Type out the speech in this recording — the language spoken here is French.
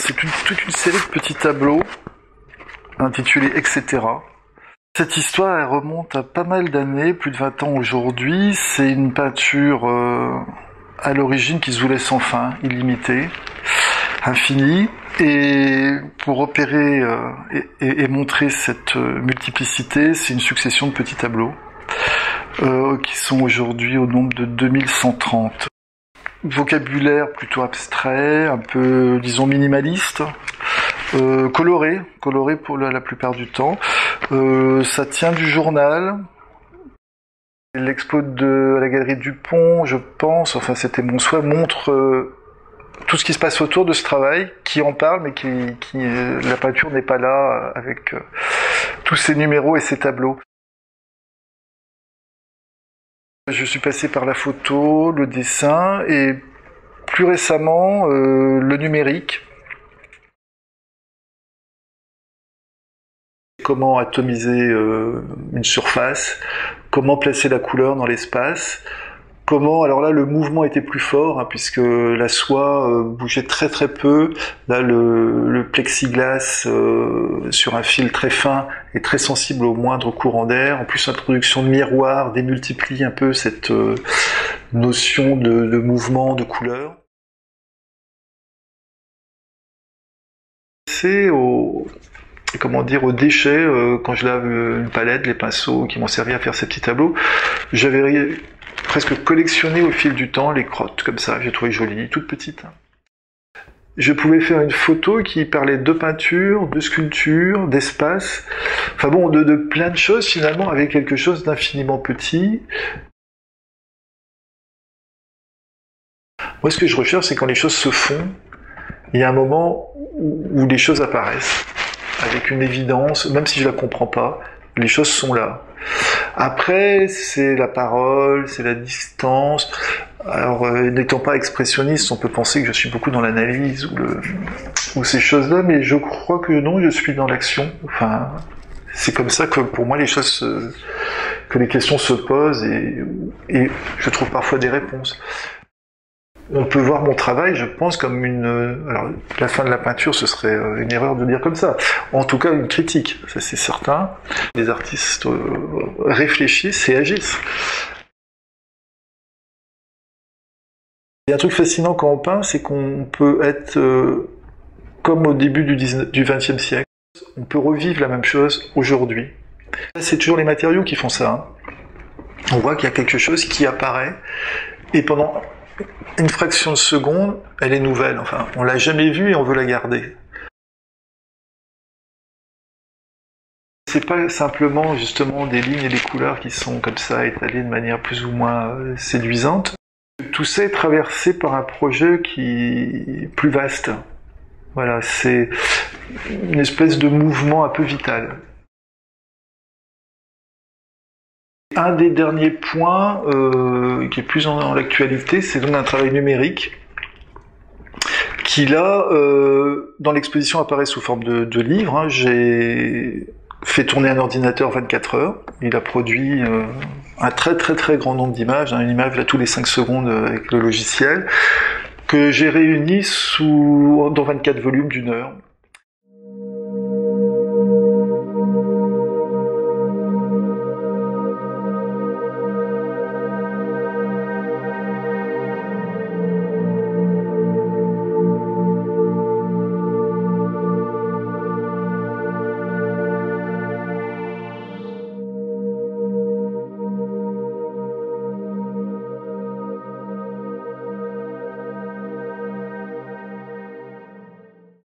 C'est toute une série de petits tableaux intitulés Etc. Cette histoire, elle remonte à pas mal d'années, plus de 20 ans aujourd'hui. C'est une peinture à l'origine qui se voulait sans fin, illimitée, infinie. Et pour opérer et montrer cette multiplicité, c'est une succession de petits tableaux qui sont aujourd'hui au nombre de 2130. Vocabulaire plutôt abstrait, un peu, disons, minimaliste, coloré pour la plupart du temps. Ça tient du journal. L'expo à la galerie Dupont, je pense, enfin c'était mon souhait, montre tout ce qui se passe autour de ce travail, qui en parle, mais la peinture n'est pas là avec tous ces numéros et ces tableaux. Je suis passé par la photo, le dessin et plus récemment le numérique. Comment atomiser une surface, comment placer la couleur dans l'espace, comment, alors là le mouvement était plus fort hein, puisque la soie bougeait très très peu, là le plexiglas sur un fil très fin est très sensible au moindre courant d'air, en plus l'introduction de miroirs démultiplie un peu cette notion de mouvement, de couleur. C'est aux déchets, quand je lave une palette, les pinceaux qui m'ont servi à faire ces petits tableaux, j'avais presque collectionné au fil du temps les crottes comme ça, j'ai trouvé jolies, toutes petites. Je pouvais faire une photo qui parlait de peinture, de sculpture, d'espace, enfin bon, de plein de choses finalement, avec quelque chose d'infiniment petit. Moi ce que je recherche, c'est quand les choses se font, il y a un moment où les choses apparaissent. Avec une évidence, même si je la comprends pas, les choses sont là. Après, c'est la parole, c'est la distance. Alors, n'étant pas expressionniste, on peut penser que je suis beaucoup dans l'analyse ou ces choses-là, mais je crois que non, je suis dans l'action. Enfin, c'est comme ça que pour moi que les questions se posent et je trouve parfois des réponses. On peut voir mon travail, je pense, comme alors, la fin de la peinture, ce serait une erreur de dire comme ça. En tout cas, une critique, ça c'est certain. Les artistes réfléchissent et agissent. Il y a un truc fascinant quand on peint, c'est qu'on peut être comme au début du XXe siècle. On peut revivre la même chose aujourd'hui. C'est toujours les matériaux qui font ça. Hein. On voit qu'il y a quelque chose qui apparaît et pendant une fraction de seconde, elle est nouvelle. Enfin, on l'a jamais vue et on veut la garder. C'est pas simplement justement des lignes et des couleurs qui sont comme ça étalées de manière plus ou moins séduisante. Tout ça est traversé par un projet qui est plus vaste. Voilà, c'est une espèce de mouvement un peu vital. Un des derniers points qui est plus dans l'actualité, c'est donc un travail numérique qui là, dans l'exposition apparaît sous forme de livre. Hein. J'ai fait tourner un ordinateur 24 heures. Il a produit un très très très grand nombre d'images, hein, une image là tous les 5 secondes avec le logiciel, que j'ai réuni dans 24 volumes d'1 heure.